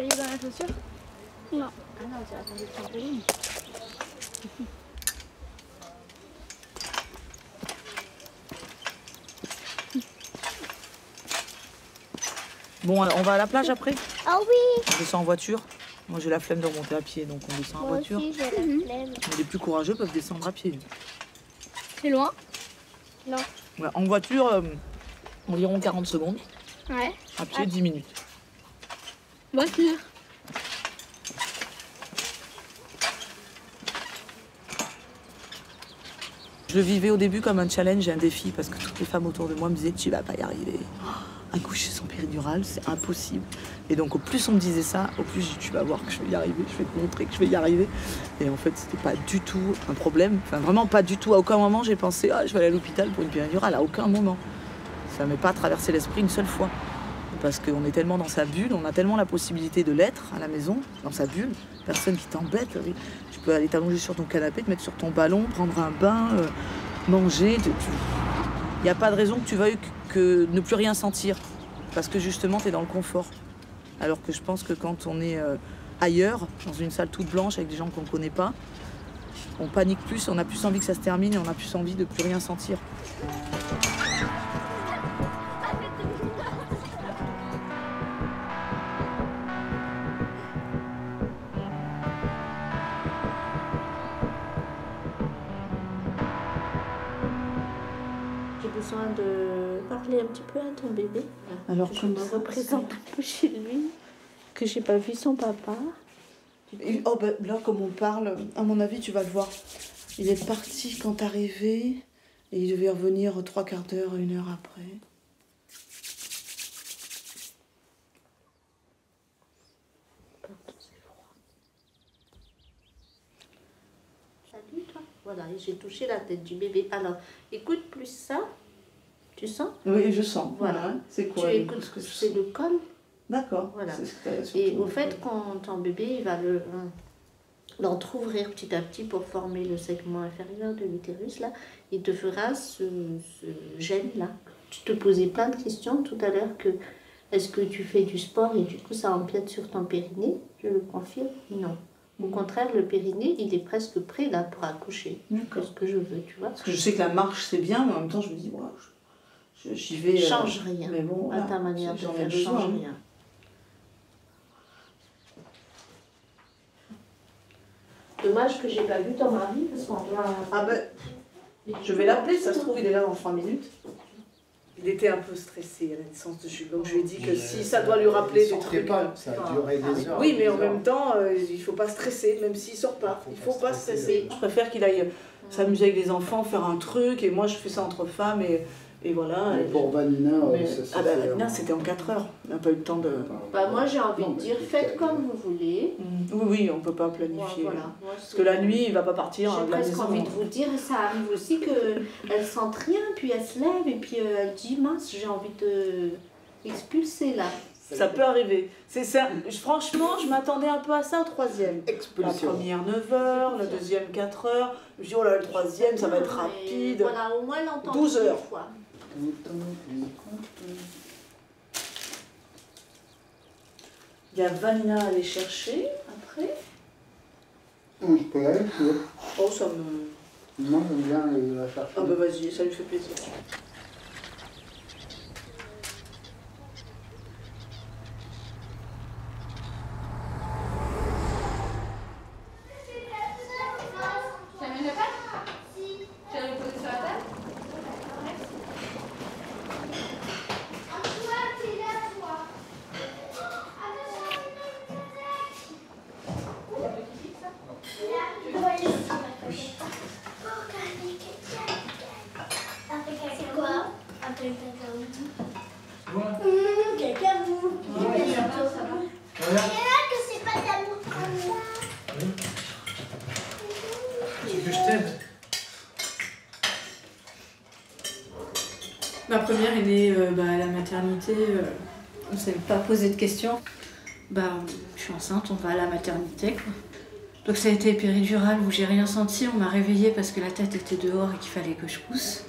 escalier dans la chaussure? Non. Ah non, tu as attendu le trampoline. Bon, on va à la plage après? Ah oui. On descend en voiture. Moi j'ai la flemme de remonter à pied, donc on descend en voiture. Moi aussi, j'ai la flemme. Mais les plus courageux peuvent descendre à pied. C'est loin? Non. Ouais, en voiture, environ 40 secondes. Ouais. À pied, 10 minutes. Voiture. Je le vivais au début comme un challenge et un défi parce que toutes les femmes autour de moi me disaient tu vas pas y arriver. Accoucher sans péridurale, c'est impossible. Et donc au plus on me disait ça, au plus je dis tu vas voir que je vais y arriver, je vais te montrer que je vais y arriver. Et en fait c'était pas du tout un problème, enfin vraiment pas du tout. À aucun moment j'ai pensé ah je vais aller à l'hôpital pour une péridurale, à aucun moment. Ça m'est pas traversé l'esprit une seule fois. Parce qu'on est tellement dans sa bulle, on a tellement la possibilité de l'être à la maison, dans sa bulle, personne qui t'embête. Tu peux aller t'allonger sur ton canapé, te mettre sur ton ballon, prendre un bain, manger. Il n'y a pas de raison que tu veuilles que ne plus rien sentir. Parce que justement, tu es dans le confort. Alors que je pense que quand on est ailleurs, dans une salle toute blanche avec des gens qu'on ne connaît pas, on panique plus, on a plus envie que ça se termine et on a plus envie de plus rien sentir. De parler un petit peu à ton bébé. Alors je me représente un peu chez lui, que j'ai pas vu son papa. Oh ben, là, comme on parle, à mon avis, tu vas le voir. Il est parti quand t'es arrivé et il devait revenir 3/4 d'heure, 1 heure après. Salut toi. Voilà, j'ai touché la tête du bébé. Alors, écoute plus ça. Tu sens? Oui, je sens. Voilà. C'est quoi? Tu écoutes, c'est le col. D'accord. Voilà. Et au fait, quand ton bébé, il va l'entrouvrir petit à petit pour former le segment inférieur de l'utérus, là, il te fera ce gène-là. Tu te posais plein de questions tout à l'heure que est-ce que tu fais du sport et du coup ça empiète sur ton périnée? Je le confirme, non. Au contraire, le périnée, il est presque prêt là pour accoucher. C'est ce que je veux, tu vois. Parce que je sais que la marche c'est bien, mais en même temps je me dis, wow, j'y vais. Change rien. Mais bon, à ta manière de faire, change rien. Dommage que j'ai pas vu ton mari parce qu'on doit. Ah ben, je vais l'appeler, ça se trouve il est là dans 3 minutes. Il était un peu stressé à la naissance de Jules, donc je lui ai dit que si ça doit lui rappeler des trucs. Ça a duré des heures. Oui, mais en même temps, il ne faut pas stresser, même s'il sort pas. Il ne faut pas stresser. Je préfère qu'il aille s'amuser avec les enfants, faire un truc, et moi je fais ça entre femmes, et voilà. Et pour Vanina, ça s'est fait. Vanina, c'était en 4 heures. On n'a pas eu le temps de. Bah, moi j'ai envie de dire, faites comme vous voulez. Oui, on ne peut pas planifier. Voilà. Parce que la nuit, il ne va pas partir. J'ai presque envie de vous dire, ça arrive aussi qu'elle sente rien, puis elle se lève, et puis elle dit, mince, j'ai envie de expulser là. Ça peut arriver. Franchement, je m'attendais un peu à ça au 3e. Expulsion. La première 9 heures, la deuxième 4 heures. Je me dis, oh là, le 3e, ça va être rapide. Voilà, au moins elle entend 12 heures. Fois. Il y a Vanina à aller chercher après. Je peux y aller, tu veux? Oh, ça me. Non, j'aime bien aller la chercher. Ah, bah vas-y, ça lui fait plaisir. Ma première est née à la maternité, on ne s'est pas posé de questions. Je suis enceinte, on va à la maternité, quoi. Donc ça a été péridurale où j'ai rien senti, on m'a réveillée parce que la tête était dehors et qu'il fallait que je pousse.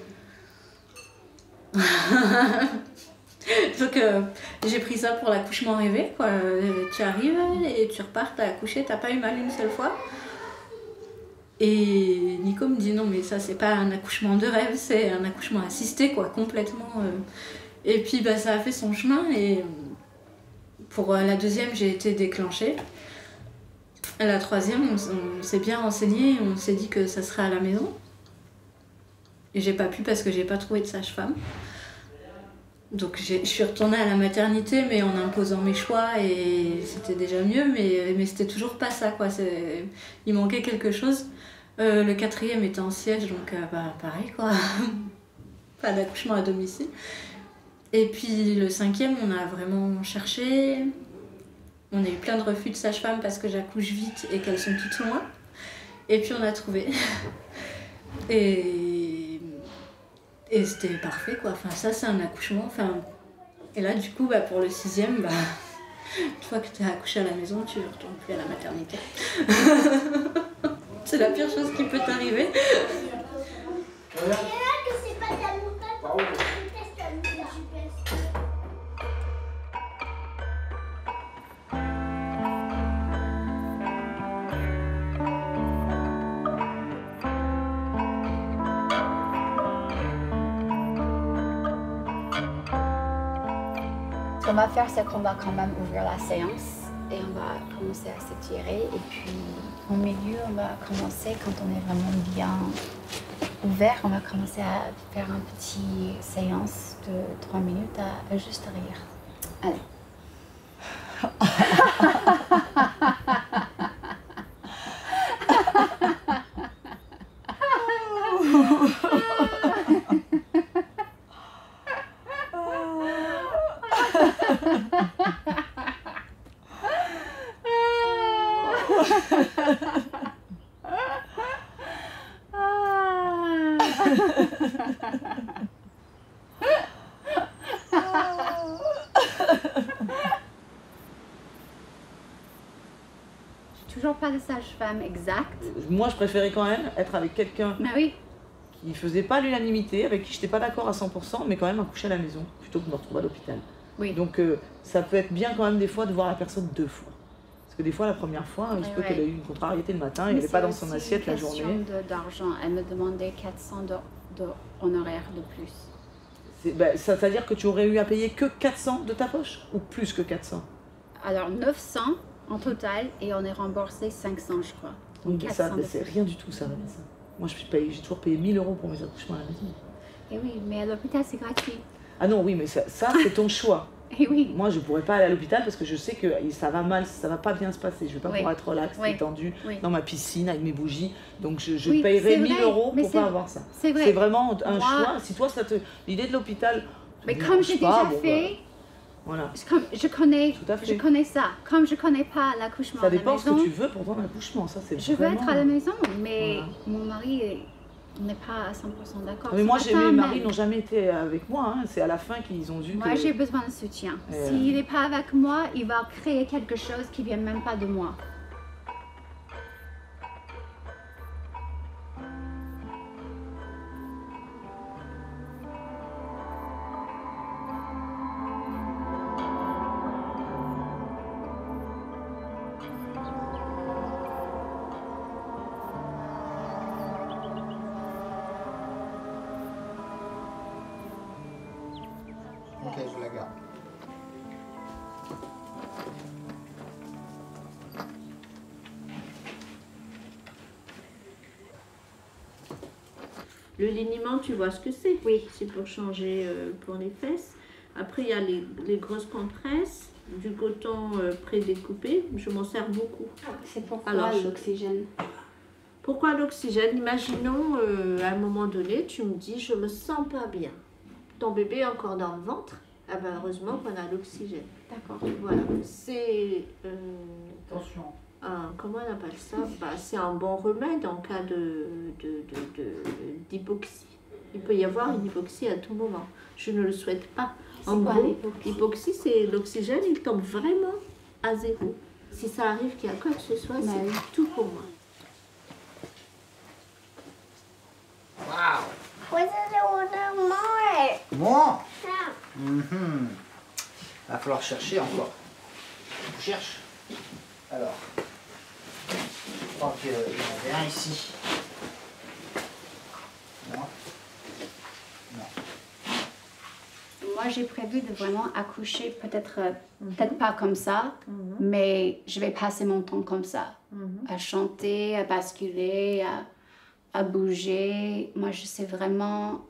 Donc j'ai pris ça pour l'accouchement rêvé, quoi. Tu arrives et tu repars, t'as accouché, t'as pas eu mal une seule fois. Et Nico me dit non mais ça c'est pas un accouchement de rêve, c'est un accouchement assisté, quoi, complètement. Et puis bah, ça a fait son chemin et pour la deuxième j'ai été déclenchée. La troisième on s'est bien renseigné, on s'est dit que ça serait à la maison. Et j'ai pas pu parce que j'ai pas trouvé de sage-femme. Donc je suis retournée à la maternité mais en imposant mes choix et c'était déjà mieux mais c'était toujours pas ça, quoi. Il manquait quelque chose. Le quatrième était en siège donc bah, pareil, quoi. Pas d'accouchement à domicile. Et puis le cinquième on a vraiment cherché. On a eu plein de refus de sage-femme parce que j'accouche vite et qu'elles sont toutes loin. Et puis on a trouvé. Et c'était parfait, quoi. Enfin, ça, c'est un accouchement. Enfin... Et là, du coup, bah, pour le sixième, bah, une fois que tu es accouché à la maison, tu ne retournes plus à la maternité. C'est la pire chose qui peut t'arriver. Ce qu'on va faire, c'est qu'on va quand même ouvrir la séance et on va commencer à s'étirer. Et puis, au milieu, on va commencer, quand on est vraiment bien ouvert, on va commencer à faire une petite séance de 3 minutes à juste rire. Allez. Toujours pas de sage-femme exacte. Moi, je préférais quand même être avec quelqu'un oui. qui faisait pas l'unanimité, avec qui je n'étais pas d'accord à 100%, mais quand même accoucher à la maison, plutôt que de me retrouver à l'hôpital. Oui. Donc ça peut être bien quand même des fois de voir la personne 2 fois. Parce que des fois, la première fois, il se peut qu'elle ait eu une contrariété le matin, il n'y avait pas dans son assiette la journée. C'est une question d'argent. Elle me demandait 400 d'honoraires de plus. C'est-à-dire que tu aurais eu à payer que 400 de ta poche ou plus que 400? Alors 900 en total et on est remboursé 500, je crois. Donc ça, c'est rien du tout, ça, Vanessa. Moi, j'ai toujours payé 1000 € pour mes accouchements à la maison. Et oui, mais à l'hôpital, c'est gratuit. Ah non, oui, mais ça c'est ton choix. Et oui. Moi, je pourrais pas aller à l'hôpital parce que je sais que ça va mal, ça va pas bien se passer. Je vais pas pouvoir être relax, détendu, dans ma piscine avec mes bougies. Donc je paierai 1000 € pour pas avoir ça. C'est vrai. C'est vraiment un choix. Si toi, l'idée de l'hôpital. Mais comme j'ai déjà fait, voilà. Je connais ça. Comme je connais pas l'accouchement à la maison. Ça dépend ce que tu veux pour ton accouchement. Ça, c'est je veux être à la maison, mais mon mari n'est pas à 100% d'accord. Mais moi, mes maris n'ont jamais été avec moi. Hein. C'est à la fin qu'ils ont vu moi, j'ai besoin de soutien. S'il n'est pas avec moi, il va créer quelque chose qui ne vient même pas de moi. Ok, je la garde. Le liniment, tu vois ce que c'est? Oui. C'est pour changer pour les fesses. Après, il y a les grosses compresses, du coton prédécoupé. Je m'en sers beaucoup. C'est pourquoi l'oxygène? Pourquoi l'oxygène? Imaginons, à un moment donné, tu me dis, je me sens pas bien. Ton bébé est encore dans le ventre. Ah ben, heureusement qu'on a l'oxygène. D'accord. Voilà. C'est... Attention. Comment on appelle ça? C'est un bon remède en cas d'hypoxie. Il peut y avoir une hypoxie à tout moment. Je ne le souhaite pas. En gros, l'hypoxie, c'est l'oxygène, il tombe vraiment à 0. Si ça arrive qu'il y a quoi que ce soit, c'est tout pour moi. Wow. What does it want more? More? Mm-hmm. va falloir chercher encore. On cherche. Alors, je crois qu'il y en avait un ici. Non. Non. Moi, j'ai prévu de vraiment accoucher, peut-être pas comme ça, mais je vais passer mon temps comme ça, à chanter, à basculer, à bouger. Moi, je sais vraiment,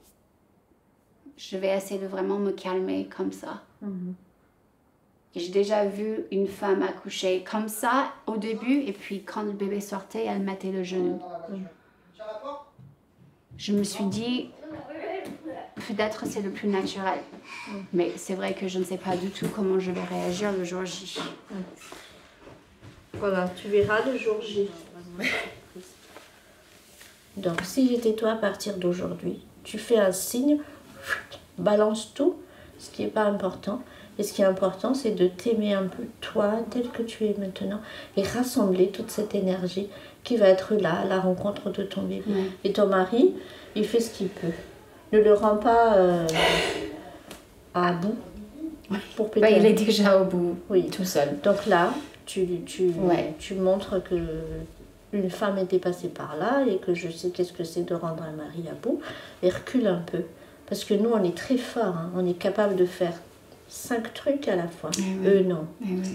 je vais essayer de vraiment me calmer comme ça. Et j'ai déjà vu une femme accoucher comme ça au début, et puis quand le bébé sortait, elle mettait le genou. Je me suis dit, peut-être c'est le plus naturel. Mais c'est vrai que je ne sais pas du tout comment je vais réagir le jour J. Voilà, tu verras le jour J. Donc, si j'étais toi à partir d'aujourd'hui, tu fais un signe, balance tout, ce qui n'est pas important. Et ce qui est important, c'est de t'aimer un peu, toi, tel que tu es maintenant, et rassembler toute cette énergie qui va être là, à la rencontre de ton bébé. Et ton mari, il fait ce qu'il peut. Ne le rends pas à bout pour péter. Il est déjà au bout, tout seul. Donc là, tu montres que une femme était passée par là et que je sais qu'est-ce que c'est de rendre un mari à bout. Et recule un peu. Parce que nous, on est très forts. Hein. On est capable de faire 5 trucs à la fois. Eux, non.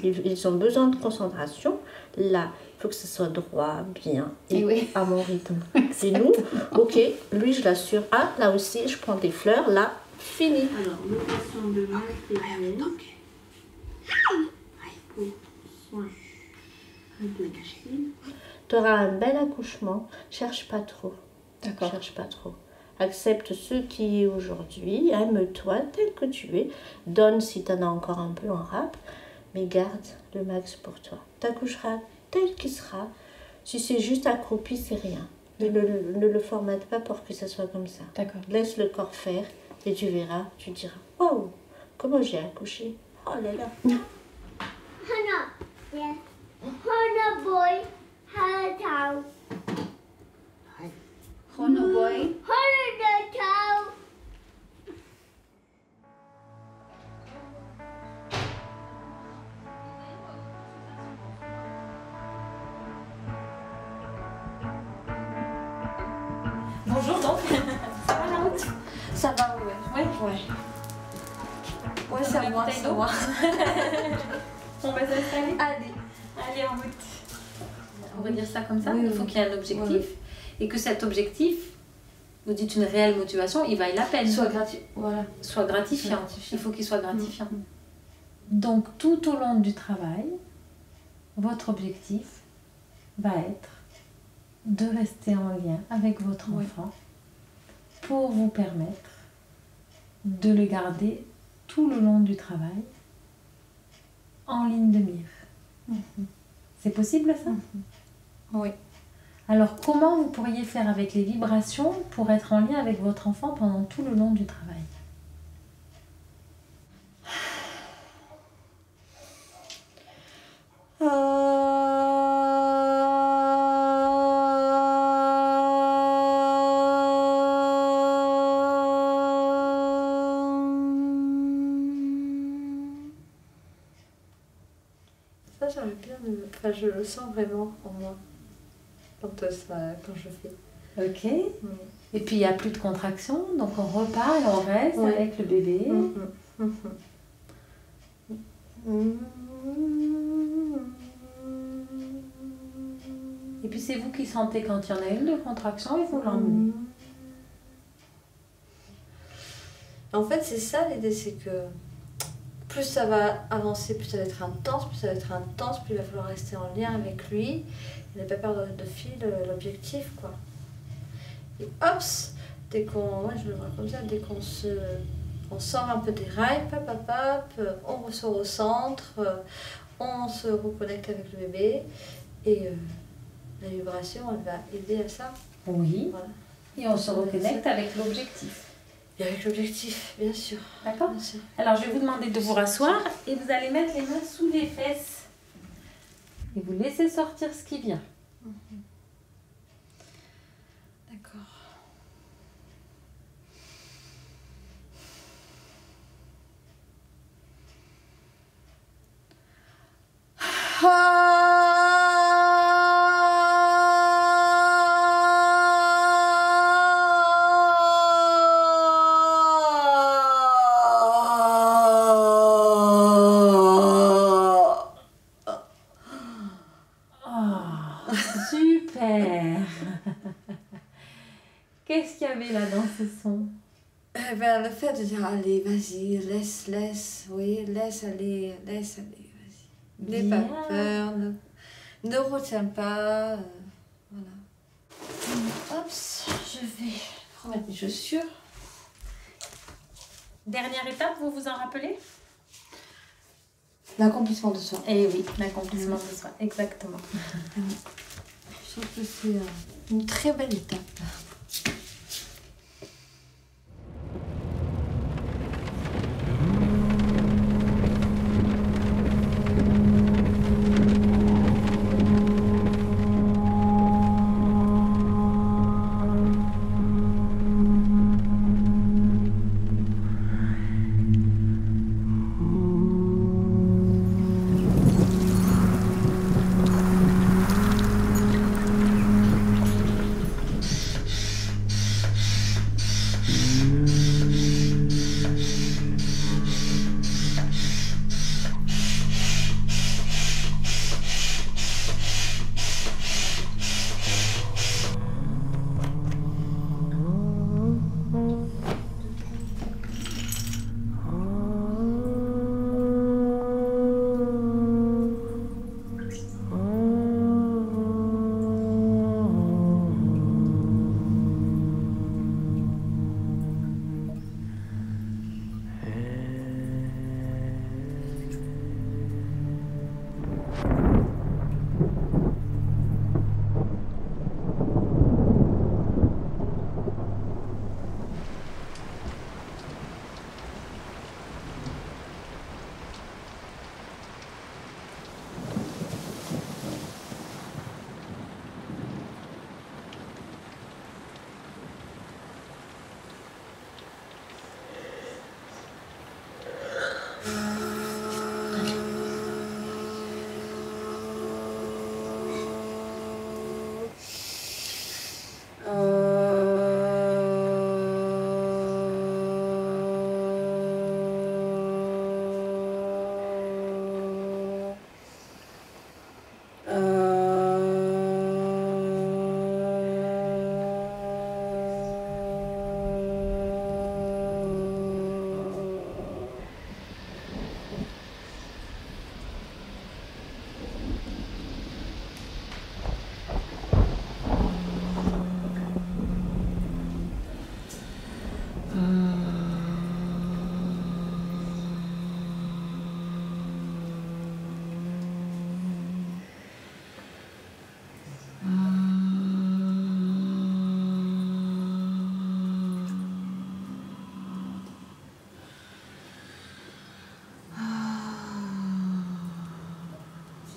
Ils ont besoin de concentration. Là, il faut que ce soit droit, bien, et à mon rythme. Et nous, ok, lui, je l'assure. Ah, là aussi, je prends des fleurs. Là, fini. Alors, location de matériel. Tu auras un bel accouchement. Cherche pas trop. D'accord. Cherche pas trop. Accepte ce qui est aujourd'hui, aime-toi tel que tu es, donne si tu en as encore un peu en rap, mais garde le max pour toi. Tu accoucheras tel qu'il sera. Si c'est juste accroupi, c'est rien. Mais ne le formate pas pour que ça soit comme ça. D'accord. Laisse le corps faire et tu verras, tu diras « Waouh, comment j'ai accouché !» Oh là là. Hannah, yes. Hannah boy, Hannah cow. Chrono boy. Hannah cow. Bonjour donc. Ça va la route? Ça va, ouais. Ouais, c'est à moi, c'est à moi. On va s'installer. Allez, en route. On va dire ça comme ça. Il faut qu'il y ait un objectif. Et que cet objectif, vous dites une réelle motivation, il vaille la peine. soit gratifiant. Il faut qu'il soit gratifiant. Donc tout au long du travail, votre objectif va être de rester en lien avec votre enfant pour vous permettre de le garder tout le long du travail en ligne de mire. C'est possible ça? Oui. Alors comment vous pourriez faire avec les vibrations pour être en lien avec votre enfant pendant tout le long du travail? Ça, j'aime bien. Enfin, je le sens vraiment en moi quand je fais. Ok. Et puis il n'y a plus de contraction, donc on repart et on reste avec le bébé. Et puis c'est vous qui sentez quand il y en a une de contraction et vous l'emmenez. En fait, c'est ça l'idée, c'est que plus ça va avancer, plus ça va être intense, plus il va falloir rester en lien avec lui. Il n'a pas perdre de fil l'objectif, quoi. Et hop, dès qu'on, je le vois comme ça, dès on sort un peu des rails, on se recentre, on se reconnecte avec le bébé et la vibration, elle va aider à ça. Oui. Voilà. Et on se reconnecte avec l'objectif. Et avec l'objectif, bien sûr. D'accord. Alors je vais vous demander de vous rasseoir et vous allez mettre les mains sous les fesses. Et vous laissez sortir ce qui vient. D'accord. Super. Qu'est-ce qu'il y avait là dans ce son? Eh ben, le fait de dire allez, vas-y, laisse, oui, laisse aller, vas-y. N'aie pas Bien. peur, ne retiens pas, voilà. Hop, je vais remettre mes chaussures. Dernière étape, vous vous en rappelez? L'accomplissement de soi. Eh oui, l'accomplissement de soi, exactement. Je trouve que c'est une très belle étape.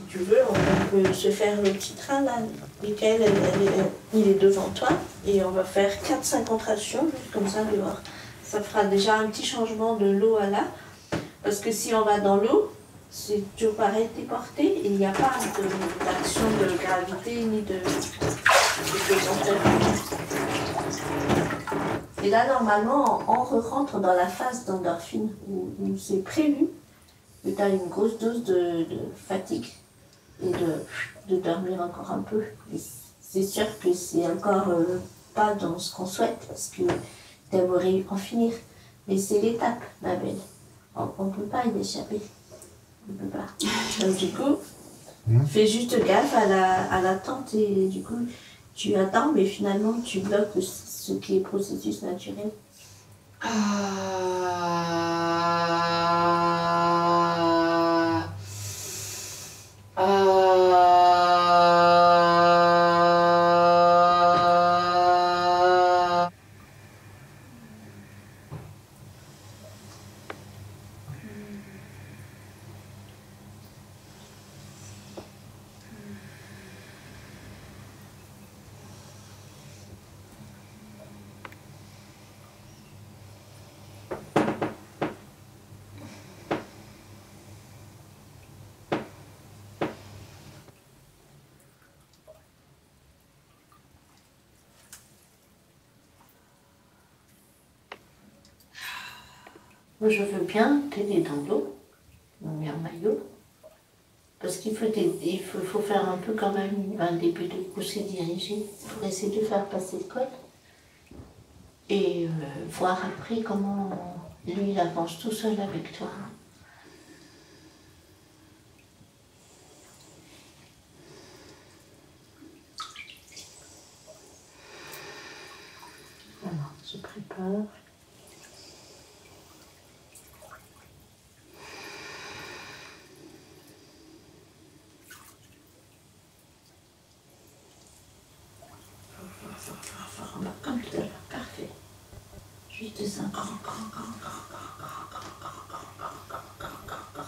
Tu veux, on peut se faire le petit train là. Michael, il est devant toi et on va faire 4-5 contractions, comme ça, tu vois. Ça fera déjà un petit changement de l'eau à là. Parce que si on va dans l'eau, c'est toujours pareil, t'es porté et il n'y a pas d'action de gravité ni de pesanteur. Et là, normalement, on rentre dans la phase d'endorphine où c'est prévu que tu as une grosse dose de fatigue et de dormir encore un peu. Et c'est sûr que c'est encore pas dans ce qu'on souhaite parce que tu aimerais en finir. Mais c'est l'étape, ma belle. On ne peut pas y échapper. On peut pas. Donc du coup, fais juste gaffe à l'attente et du coup, tu attends, mais finalement, tu bloques ce qui est processus naturel. Moi, je veux bien t'aider dans l'eau, mais en maillot. Parce qu'il faut faire un peu quand même un début de coucher dirigé pour essayer de faire passer le col. Et voir après comment lui, il avance tout seul avec toi. Alors, je prépare. Comme tout à l'heure, parfait. Juste ça.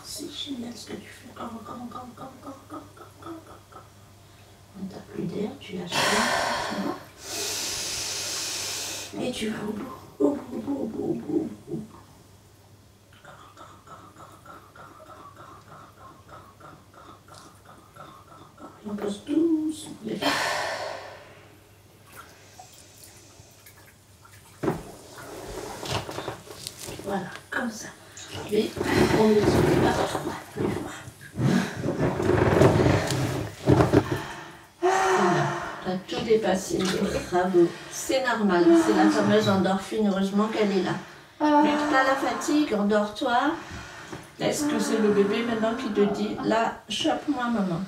C'est génial ce que tu fais. Quand t'as plus d'air, tu lâches bien. Et tu vas au bout. Au bout. On passe doucement. Voilà, comme ça. Et on ne dit pas plus froid. Voilà, tu as tout dépassé. Bravo. C'est normal, c'est la fameuse endorphine, heureusement qu'elle est là. Lutte pas la fatigue, endors-toi. Est-ce que c'est le bébé maintenant qui te dit, là, chope-moi maman.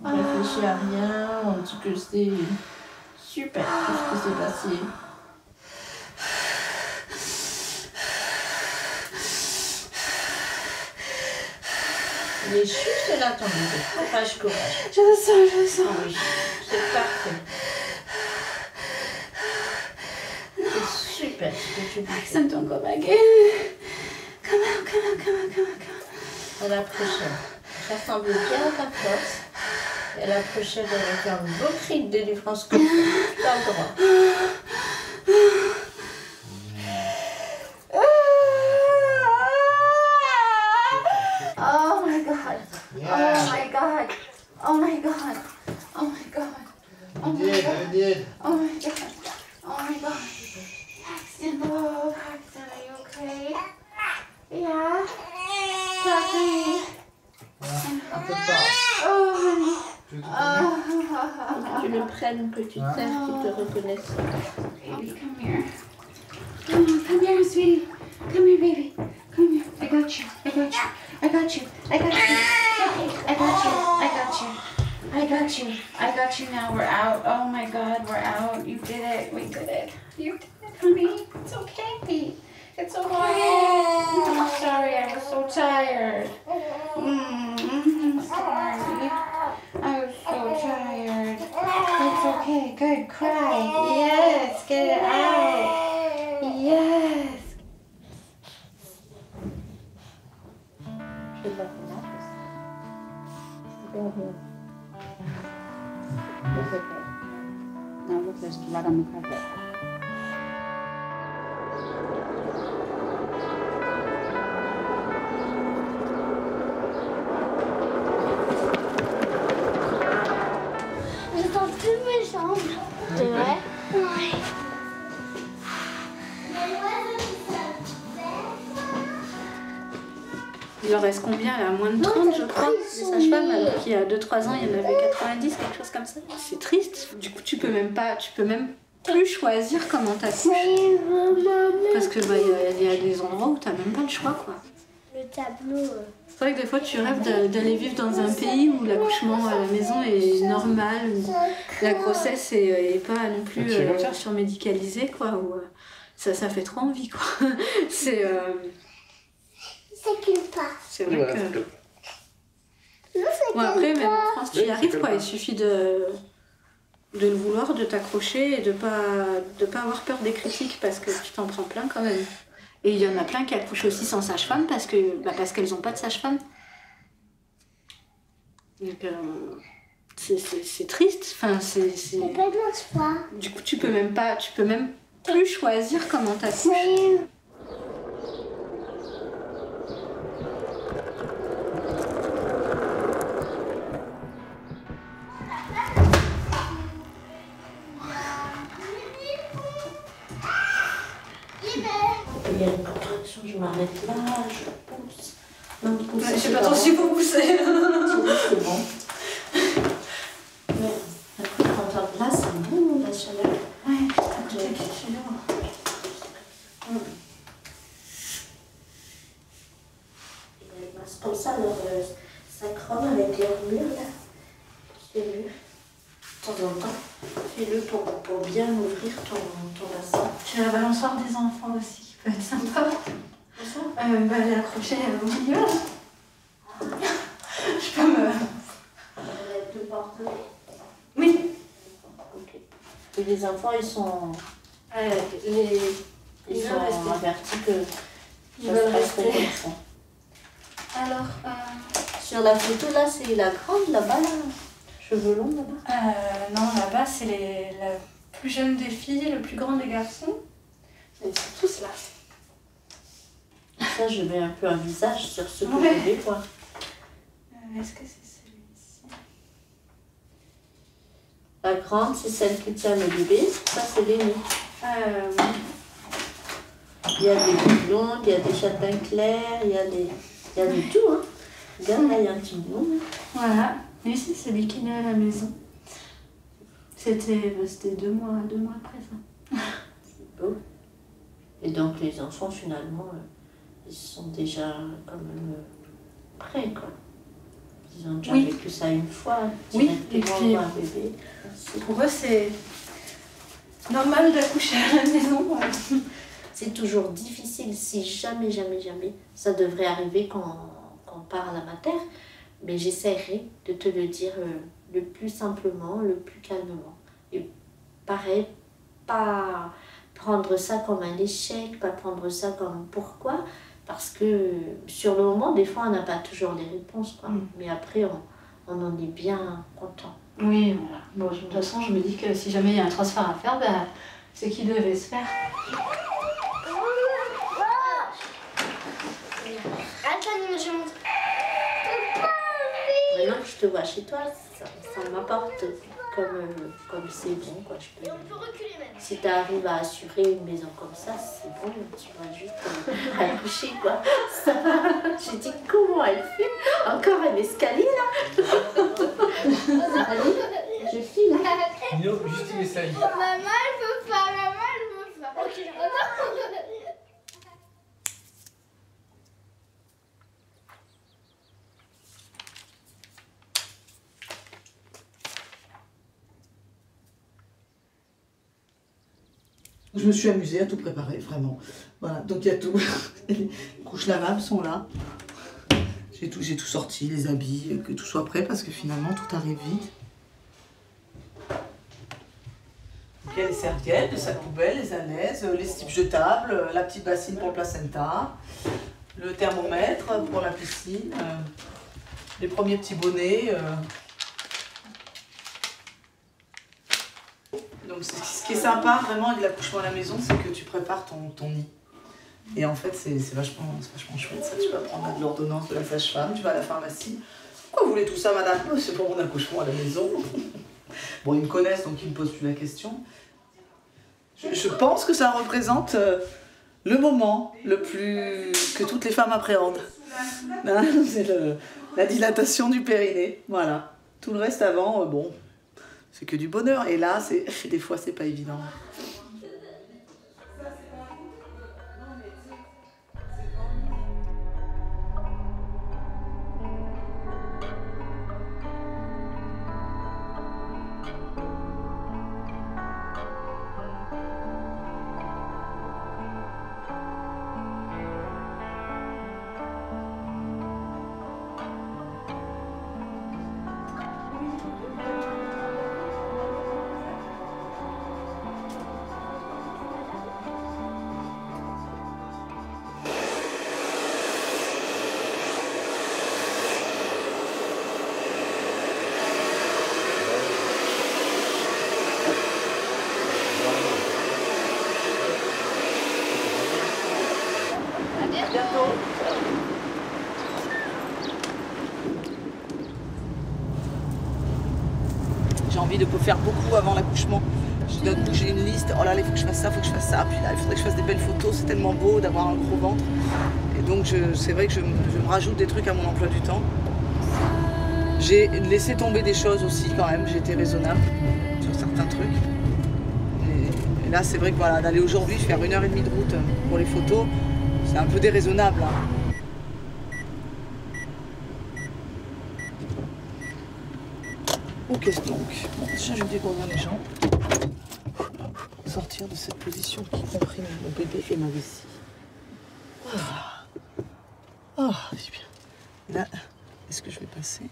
On réfléchit à rien, on dit que c'est super tout ce qui s'est passé. Il est juste là ton bébé. Courage. Je le sens. Oui, c'est parfait. C'est super ce que tu dis. Some don't go back in. Come on. À la prochaine. Rassemble bien ta force. Et à la prochaine, on va faire un beau cri de délivrance comme ça. Tu as le droit. Oh my god. Paxton, Paxton, are you okay? Yeah. Talk to me. Oh, honey. Que tu le prennes, que tu t'aimes, qu'il te reconnaisse. Baby, come here. Come here, sweetie. Come here, baby. Come here. I got you. I got you now. We're out. Oh my god, we're out. You did it. We did it. You did it, honey. It's okay. It's okay. I'm sorry, I was so tired. I'm sorry. I was so tired. It's okay. Good. Cry. Yes. Get it out. Yes. No, because right on the carpet. J'entends plus mes jambes. C'est vrai? Ouais. Il en reste combien là? Moins de 30 je crois, des sages-femmes, alors qu'il y a 2-3 ans il y en avait 90, quelque chose comme ça. C'est triste. Du coup tu peux même plus choisir comment t'accouches. Parce que y a des endroits où t'as même pas le choix quoi. Le tableau. C'est vrai que des fois tu rêves d'aller vivre dans un pays où l'accouchement à la maison est normal, où la grossesse est pas non plus surmédicalisée quoi, où ça fait trop envie quoi. C'est qu'il passe. C'est vrai que... Bon après même en France tu y arrives quoi, il suffit de le vouloir, de t'accrocher et de pas avoir peur des critiques parce que tu t'en prends plein quand même. Et il y en a plein qui accouchent aussi sans sage-femme parce qu'elles n'ont pas de sage-femme. Donc c'est triste. Enfin, Du coup tu peux même plus choisir comment t'accouches. Attention, je m'arrête là, je pousse. Non, pousser, Je sais c'est pas trop bon. si vous poussez. C'est bon. Mais après, quand là, c'est bon, la chaleur. Ouais, à côté de chez nous. C'est comme ça, leur synchrone avec leur mur, là. C'est mieux. De temps en temps, fais-le pour bien ouvrir ton bassin. J'ai la balançoire des enfants aussi, qui peut être sympa. Ça L'accrocher au milieu, là. Je peux me... te porter. Oui. Ok. Et les enfants, ils sont Ils sont veulent rester. avertis que Ils ça veulent se passe rester. comme ça. Alors, Sur la photo, là, c'est la grande, là-bas, là. Cheveux longs, là-bas. non, là-bas, c'est la plus jeune des filles, le plus grand des garçons. Ils sont tous là. Ça, je mets un peu un visage sur ce que Ouais. je vais voir. Est-ce que c'est celui-ci? La grande, c'est celle qui tient le bébé. Ça, c'est l'aîné. Il y a des blondes, il y a des châtains clairs, il y a du tout, hein. Regarde, là, il y a un petit blond. Voilà. Et ici, c'est lui qui est né à la maison. C'était 2 mois après ça. C'est beau. Et donc, les enfants, finalement, ils sont déjà quand même prêts, quoi. Ils ont déjà vécu ça une fois. Oui, et directement puis voir un bébé. pour eux, c'est normal d'accoucher à la maison. C'est toujours difficile, si jamais, ça devrait arriver quand on part à la mater, mais j'essaierai de te le dire le plus simplement, le plus calmement. Et pareil, pas prendre ça comme un échec, pas prendre ça comme pourquoi, parce que sur le moment, des fois, on n'a pas toujours les réponses, quoi. Mais après, on en est bien content. Oui, voilà. Bon, de toute façon, je me dis que si jamais il y a un transfert à faire, bah, c'est qu'il devait se faire. Attends, je montre. Maintenant que je te vois chez toi, ça m'apporte comme c'est bon, quoi. Je peux... On peut reculer même. Si tu arrives à assurer une maison comme ça, c'est bon, tu vas juste accoucher, quoi. Ça va. J'ai dit, comment elle fait? Encore un escalier, là. Allez, je file. Nino, juste il est sali. Maman, elle veut pas. Maman, elle veut pas. Ok, Je me suis amusée à tout préparer, vraiment. Voilà, donc il y a tout. Les couches lavables sont là. J'ai tout sorti, les habits, que tout soit prêt parce que finalement tout arrive vite. Il y a les serviettes, le sac poubelle, les alaises, les slips jetables, la petite bassine pour le placenta, le thermomètre pour la piscine, les premiers petits bonnets. Donc ce qui est sympa vraiment avec l'accouchement à la maison, c'est que tu prépares ton nid. Et en fait, c'est vachement chouette ça. Tu vas prendre de l'ordonnance de la sage-femme, tu vas à la pharmacie. Pourquoi vous voulez tout ça, madame? C'est pour mon accouchement à la maison. Bon, ils me connaissent, donc ils ne me posent plus la question. Je pense que ça représente le moment le plus que toutes les femmes appréhendent. Hein, c'est la dilatation du périnée. Voilà. Tout le reste avant, bon, c'est que du bonheur. Et là, des fois, c'est pas évident. J'ai envie de faire beaucoup avant l'accouchement. D'un coup, j'ai une liste, oh là, il faut que je fasse ça, il faut que je fasse ça, puis là, il faudrait que je fasse des belles photos, c'est tellement beau d'avoir un gros ventre. Et donc, c'est vrai que je me rajoute des trucs à mon emploi du temps. J'ai laissé tomber des choses aussi quand même, j'ai été raisonnable sur certains trucs. Et là, c'est vrai que voilà, d'aller aujourd'hui faire 1h30 de route pour les photos, c'est un peu déraisonnable. Hein. Oh, qu'est-ce donc? Déjà, je vais découvrir les jambes. Sortir de cette position qui comprime mon bébé et ma vessie. Oh, c'est bien. Là, est-ce que je vais passer?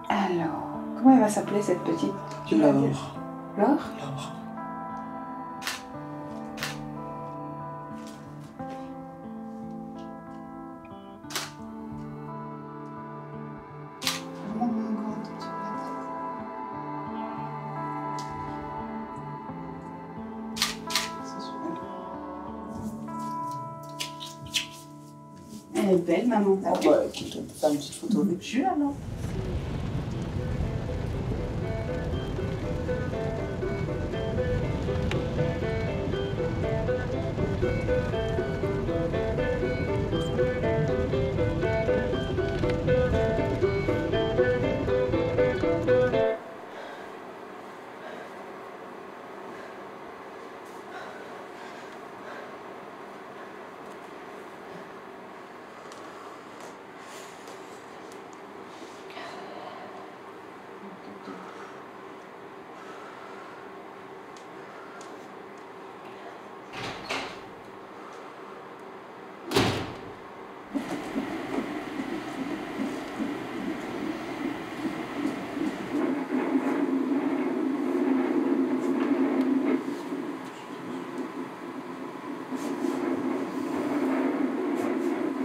Alors, comment elle va s'appeler cette petite? Laure. Laure? Laure. Elle est belle, maman. Oh, bah, écoute, on peut faire une petite photo avec Jules alors.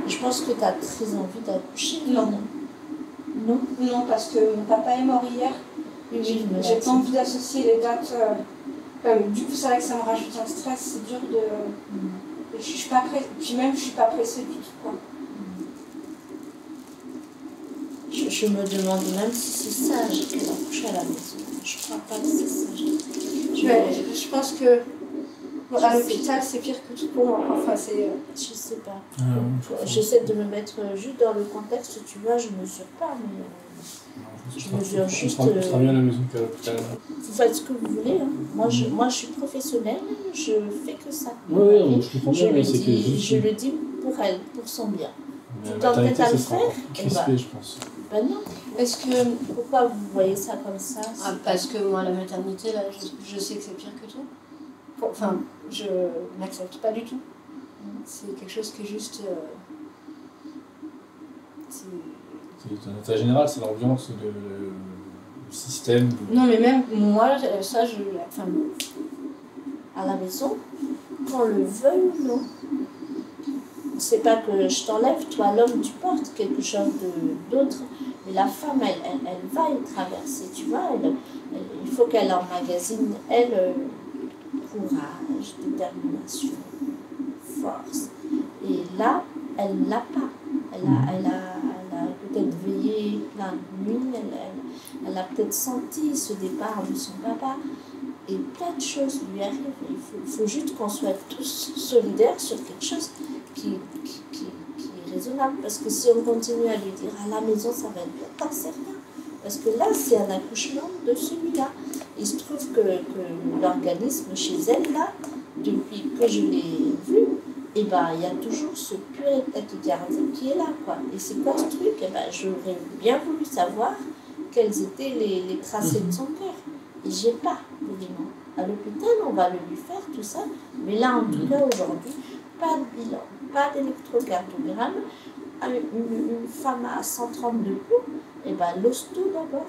Je pense que tu as très envie d'accoucher. Non. Non? Non, parce que mon papa est mort hier. Oui, oui, mais J'ai pas envie d'associer les dates. Du coup, c'est vrai que ça me rajoute un stress. C'est dur de. Je suis pas pressée. Puis même, je suis pas pressée du tout, quoi. Je me demande même si c'est sage qu'elle accouche à la maison. Je crois pas que c'est sage. Je pense que à l'hôpital, c'est pire que tout pour moi. Enfin, c'est. Je sais pas. J'essaie de me mettre juste dans le contexte, tu vois, je mesure pas, mais je mesure juste. On sera bien à la maison qu'à l'hôpital. Vous faites ce que vous voulez. Hein. Moi, je suis professionnelle, je fais que ça. Oui, je comprends bien, mais c'est que je le dis pour elle, pour son bien. Mais Tu la maternité, t'entêtes à le ça sera faire, encore crispé, je pense. Ben non. Est-ce que. Pourquoi vous voyez ça comme ça? Parce que moi, la maternité, là, je sais que c'est pire que tout. Enfin, je n'accepte pas du tout. C'est quelque chose qui est juste. C'est un état général, c'est l'ambiance, le système. Non, mais même moi, ça, enfin, À la maison, qu'on le veuille ou non. C'est pas que je t'enlève, toi l'homme tu portes quelque chose d'autre, mais la femme elle va y traverser, tu vois, il faut qu'elle emmagasine, courage, détermination, force. Et là, elle l'a pas. Elle a peut-être veillé la nuit, elle a peut-être senti ce départ de son papa. Et plein de choses lui arrivent. Il faut juste qu'on soit tous solidaires sur quelque chose qui est raisonnable. Parce que si on continue à lui dire à la maison ça va être bien, t'en sais rien. Parce que là, c'est un accouchement de celui-là. Il se trouve que l'organisme chez elle, là, depuis que je l'ai vu, il y a toujours ce purée de tachycardie qui est là, quoi. Et c'est quoi ce truc? J'aurais bien voulu savoir quels étaient les tracés de son cœur. Et j'ai pas d'éléments. À l'hôpital, on va le lui faire, tout ça. Mais là, en tout cas, aujourd'hui, pas de bilan, pas d'électrocardiogramme. Une femme à 132 coups, l'hosto d'abord.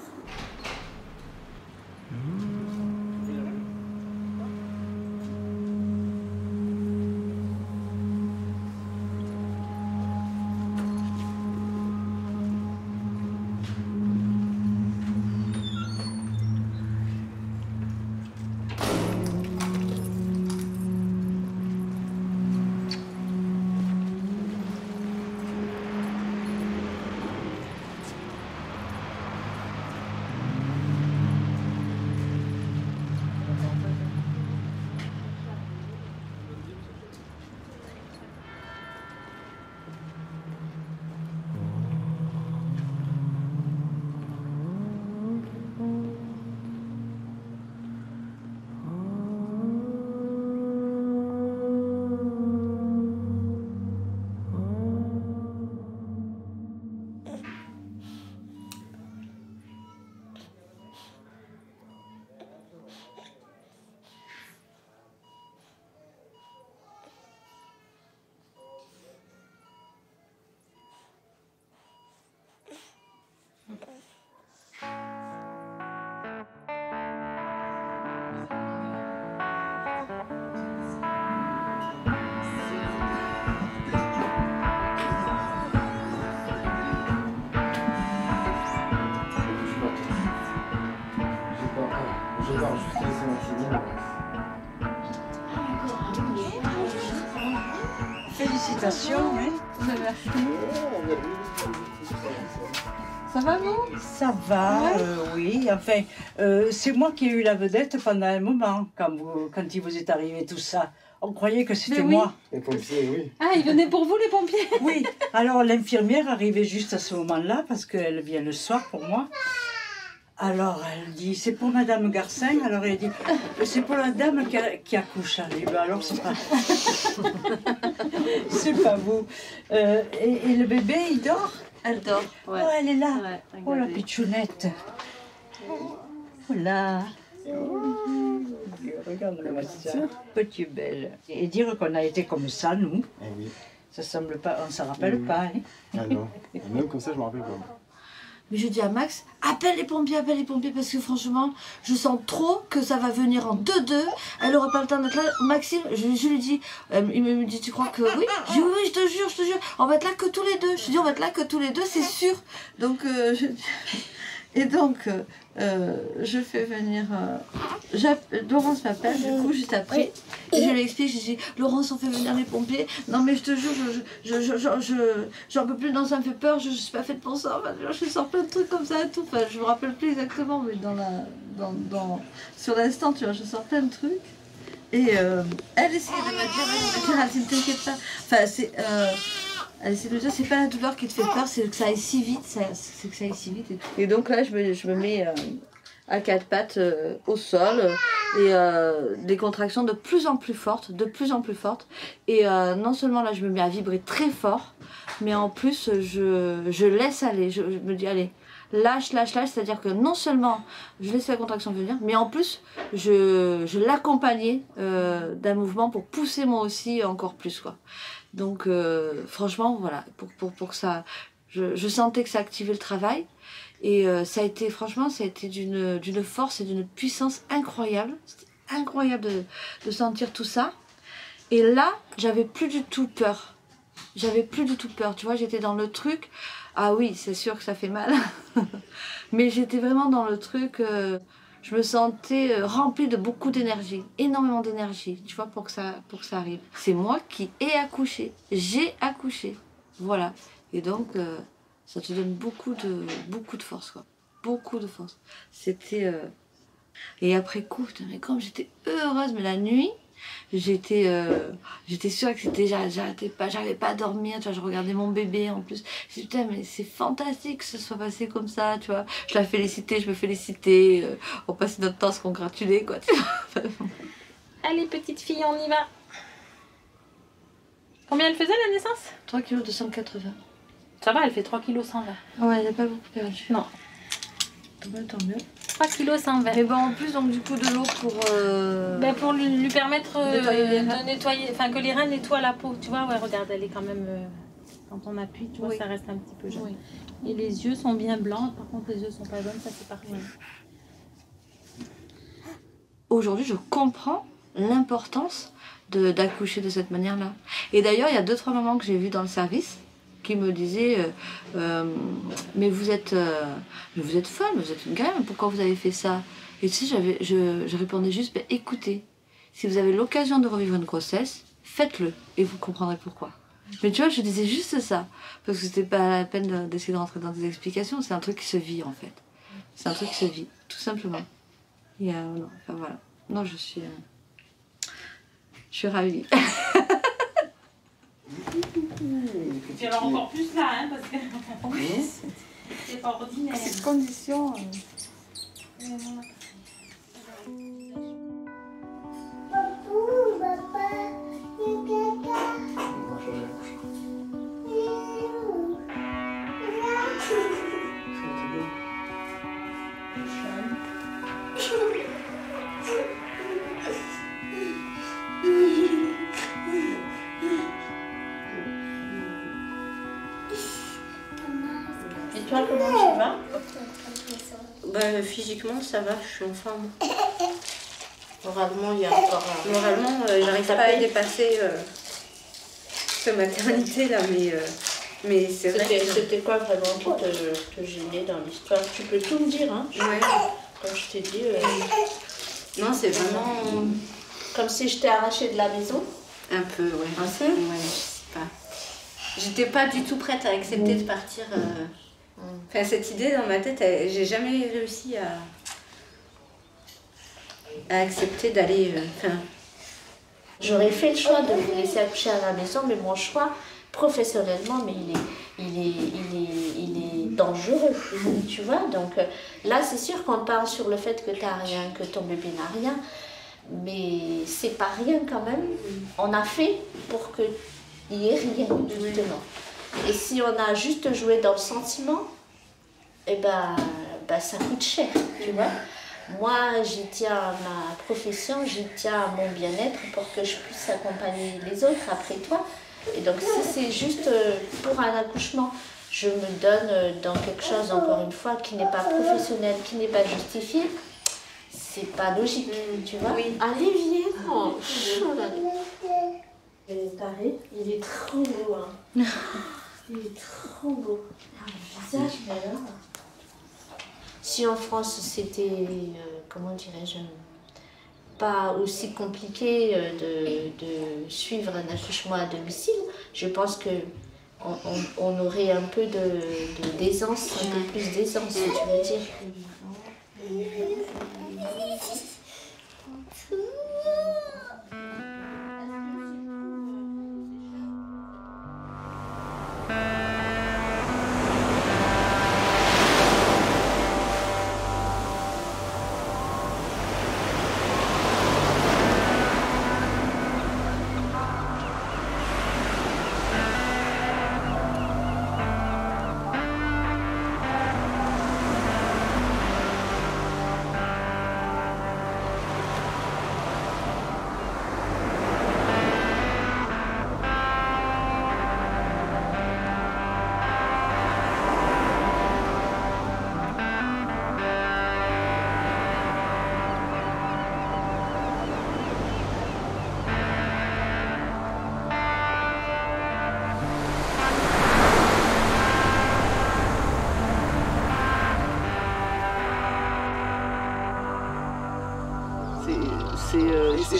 Je vais voir juste laisser Maxime. Félicitations, hein. Vous avez acheté. Ça va, non? Ça va, Ouais. oui. Enfin, c'est moi qui ai eu la vedette pendant un moment, quand il vous est arrivé tout ça. On croyait que c'était oui. moi. Les pompiers, oui. Ah, ils venaient pour vous, les pompiers? Oui. Alors, l'infirmière arrivait juste à ce moment-là, parce qu'elle vient le soir pour moi. Alors, elle dit, c'est pour Madame Garcin. Alors, elle dit, c'est pour la dame qui accouche. Elle dit, ben alors, c'est pas... c'est pas vous. Et le bébé, il dort? Elle dort, ouais. Oh, elle est là. Ouais, Oh, la regardez. pitchounette. Oh là. Regarde-moi ça. Petit belle. Et dire qu'on a été comme ça, nous, Eh oui. ça semble pas, on s'en rappelle pas. Hein. Ah non. Et même comme ça, je me rappelle pas. Mais je dis à Max, appelle les pompiers, parce que franchement, je sens trop que ça va venir en 2-2. Elle aura pas le temps d'être là. Maxime, je lui dis, il me dit, tu crois que oui? Je dis, oui, je te jure, on va être là que tous les deux. Je dis, on va être là que tous les deux, c'est sûr. Donc, et donc, je fais venir. Laurence m'appelle, du coup, juste après. Et je lui explique, je dis, Laurence, on fait venir les pompiers. Non, mais je te jure, j'en peux plus, non, ça me fait peur, je suis pas faite pour ça. Enfin, je sors plein de trucs comme ça et tout. Enfin, je me rappelle plus exactement, mais sur l'instant, tu vois, je sors plein de trucs. Et elle essaie de me dire, ne t'inquiète pas. Enfin, c'est. Elle essaie de me dire, c'est pas la douleur qui te fait peur, c'est que ça aille si vite, c'est que ça aille si vite. Et donc là, je me mets à quatre pattes au sol et des contractions de plus en plus fortes, Et non seulement là, je me mets à vibrer très fort, mais en plus, je laisse aller. Je me dis, allez, lâche, c'est-à-dire que non seulement je laisse la contraction venir, mais en plus, je l'accompagnais d'un mouvement pour pousser moi aussi encore plus, quoi. Donc franchement, voilà, pour que ça... Je sentais que ça activait le travail. Et ça a été d'une force et d'une puissance incroyable. C'était incroyable de sentir tout ça. Et là, j'avais plus du tout peur. Tu vois, j'étais dans le truc. Ah oui, c'est sûr que ça fait mal. Mais j'étais vraiment dans le truc... je me sentais remplie de beaucoup d'énergie, énormément d'énergie, tu vois, pour que ça arrive. C'est moi qui ai accouché, j'ai accouché, voilà. Et donc, ça te donne beaucoup de force, quoi. Beaucoup de force. C'était... Et après coup, putain, mais comme j'étais heureuse, mais la nuit, j'étais sûre que c'était... J'arrivais pas à dormir, tu vois, je regardais mon bébé en plus. Je me disais, putain, mais c'est fantastique que ce soit passé comme ça, tu vois. Je la félicitais, je me félicitais. On passait notre temps à se congratuler, quoi. Tu vois. Allez, petite fille, on y va. Combien elle faisait la naissance? 3 kg 280. Ça va, elle fait 3 kg 120. Ouais, elle n'a pas beaucoup perdu. Non. Ouais, tant mieux. 3 kg 120. Mais bon, en plus, donc du coup, de l'eau pour... Ben, pour lui permettre de nettoyer, enfin que les reins nettoient la peau. Tu vois, ouais, regarde, elle est quand même... quand on appuie, tu vois, ça reste un petit peu jaune. Oui. Et les yeux sont bien blancs, par contre les yeux sont pas jaunes, ça c'est parfait. Aujourd'hui, je comprends l'importance d'accoucher de cette manière-là. Et d'ailleurs, il y a 2-3 mamans que j'ai vues dans le service qui me disaient mais vous êtes folle, vous êtes une gamine, pourquoi vous avez fait ça? Et tu sais, je répondais juste, ben, écoutez, si vous avez l'occasion de revivre une grossesse, faites-le et vous comprendrez pourquoi. Mais tu vois, je disais juste ça, parce que c'était pas la peine d'essayer de rentrer dans des explications, c'est un truc qui se vit en fait. C'est un truc qui se vit, tout simplement. Non, enfin voilà. Non, je suis ravie. Et puis alors encore plus là, hein, parce que oui, c'est pas ordinaire. Cette condition... Et toi, comment tu vas? Ben, physiquement, ça va, je suis en forme. Moralement, il y a encore un... Moralement, j'arrive pas à dépasser cette maternité là, mais c'est vrai que... C'était quoi vraiment qui te gênait dans l'histoire? Tu peux tout me dire, hein? Ouais. Comme je t'ai dit, Non, c'est vraiment comme si je t'ai arraché de la maison. Un peu, ouais. Un peu? Ouais, je sais pas. J'étais pas du tout prête à accepter de partir. Enfin, cette idée dans ma tête, j'ai jamais réussi à accepter d'aller. J'aurais fait le choix de vous laisser accoucher à la maison, mais mon choix, professionnellement, mais il est dangereux, tu vois. Donc là, c'est sûr qu'on parle sur le fait que tu n'as rien, que ton bébé n'a rien, mais c'est pas rien quand même. On a fait pour qu'il n'y ait rien, justement. Et si on a juste joué dans le sentiment, eh ben, ça coûte cher, tu vois. Moi, j'y tiens à ma profession, j'y tiens à mon bien-être pour que je puisse accompagner les autres après toi. Et donc, si c'est juste pour un accouchement, je me donne dans quelque chose, encore une fois, qui n'est pas professionnel, qui n'est pas justifié, c'est pas logique, tu vois. Oui. Allez, viens. Oh, il est taré. Il est trop beau, hein. Il est trop beau. Le visage, mais alors... Si en France c'était, comment dirais-je, pas aussi compliqué de suivre un accouchement à domicile, je pense qu'on aurait un peu d'aisance, un peu plus d'aisance, tu veux dire.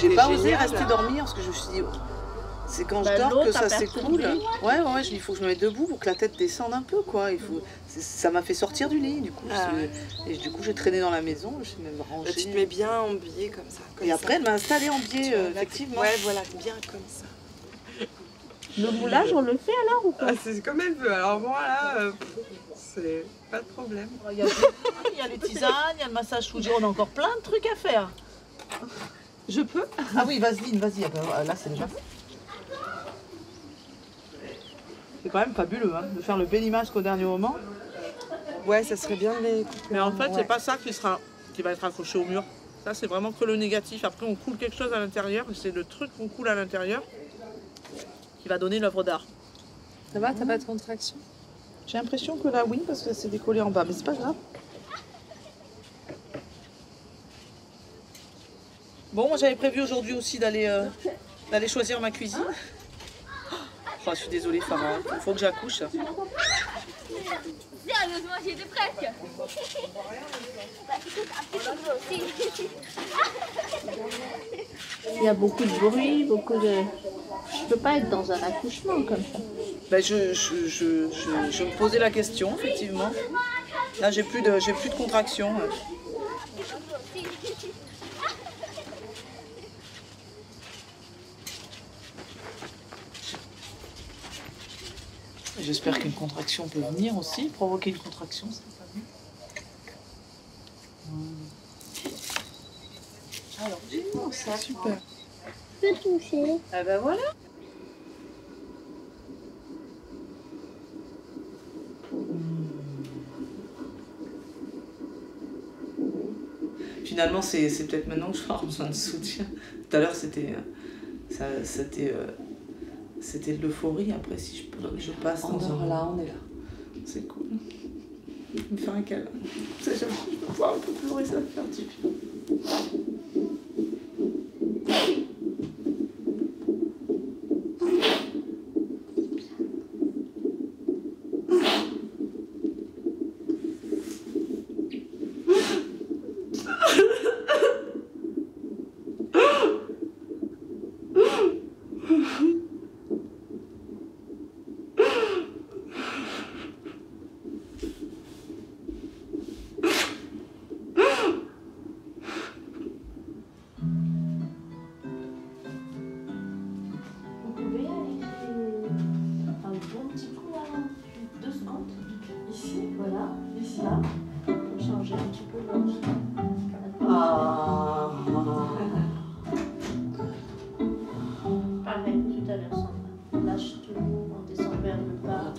J'ai pas osé rester dormir parce que je me suis dit, c'est quand je dors que ça s'écoule. Ouais, il faut que je me mette debout pour que la tête descende un peu, quoi. Ça m'a fait sortir du lit, du coup. Et du coup, j'ai traîné dans la maison, je suis même rangée. Tu te mets bien en biais comme ça. Et après, elle m'a installée en biais, effectivement. Ouais, voilà, bien comme ça. Le moulage, on le fait alors ou pas? C'est comme elle veut. Alors moi, là, c'est pas de problème. Il y a les tisanes, il y a le massage Fuji, on a encore plein de trucs à faire. Je peux? Ah oui, vas-y. Là, c'est déjà fait. C'est quand même fabuleux, hein, de faire le béni-masque au dernier moment. Ouais, ça serait bien de les couper. Mais en fait, c'est pas ça qui va être accroché au mur. Ça, c'est vraiment que le négatif. Après, on coule quelque chose à l'intérieur. C'est le truc qu'on coule à l'intérieur qui va donner l'œuvre d'art. Ça va? T'as pas de contraction? J'ai l'impression que là, oui, parce que c'est décollé en bas. Mais c'est pas grave. Bon, moi j'avais prévu aujourd'hui aussi d'aller choisir ma cuisine. Oh, je suis désolée, Farah, il faut que j'accouche. Sérieusement, j'étais presque. Il y a beaucoup de bruit, Je peux pas être dans un accouchement comme ça. Ben, je me posais la question, effectivement. Là, j'ai plus de contraction. J'espère qu'une contraction peut venir aussi, provoquer une contraction, c'est pas bien. Alors, Oh, ça, super. Je peux toucher. Ah ben voilà. Finalement, c'est peut-être maintenant que je vais avoir besoin de soutien. Tout à l'heure, c'était de l'euphorie. Après, si je passe dans un... Là, on est là. C'est cool. Il me fait un câlin. Je vais pouvoir un peu pleurer, ça va faire du bien. Pareil, tout à l'heure, Sandra. Lâche tout, on descend vers le bas.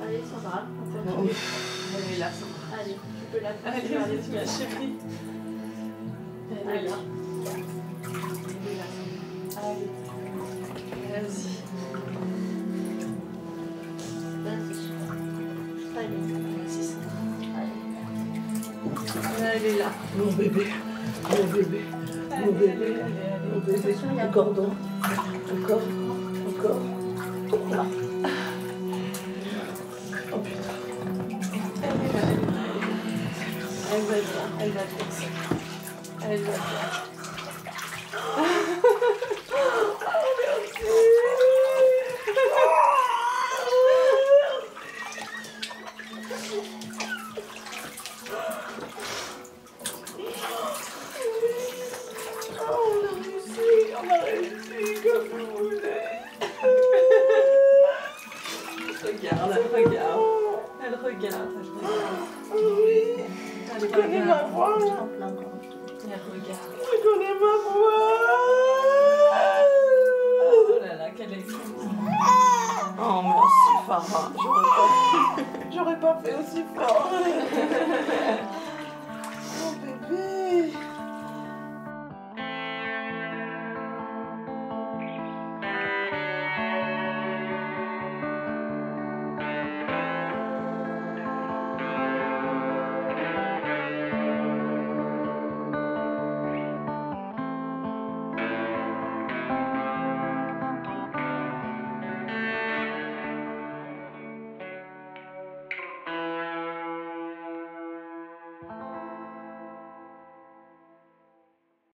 Allez, Sandra, on peut Elle est là, Sandra. Allez, tu peux la faire. Allez, vas-y, ma chérie. Elle est là. Elle est là, Sandra. Allez. Vas-y. Vas-y, Sandra. Elle est là. Mon bébé, mon bébé, mon bébé, mon bébé. Encore donc. Encore, encore. Là. Oh putain. Elle va bien, elle va bien. Elle va bien. On a réussi comme vous voulez. Regarde, elle regarde. Elle regarde, elle regarde. Oui. Elle Tu connais ma voix. Elle regarde. Tu connais ma voix. Oh là là, quelle écoute. Oh merci Farah. J'aurais pas fait aussi fort. Mon bébé.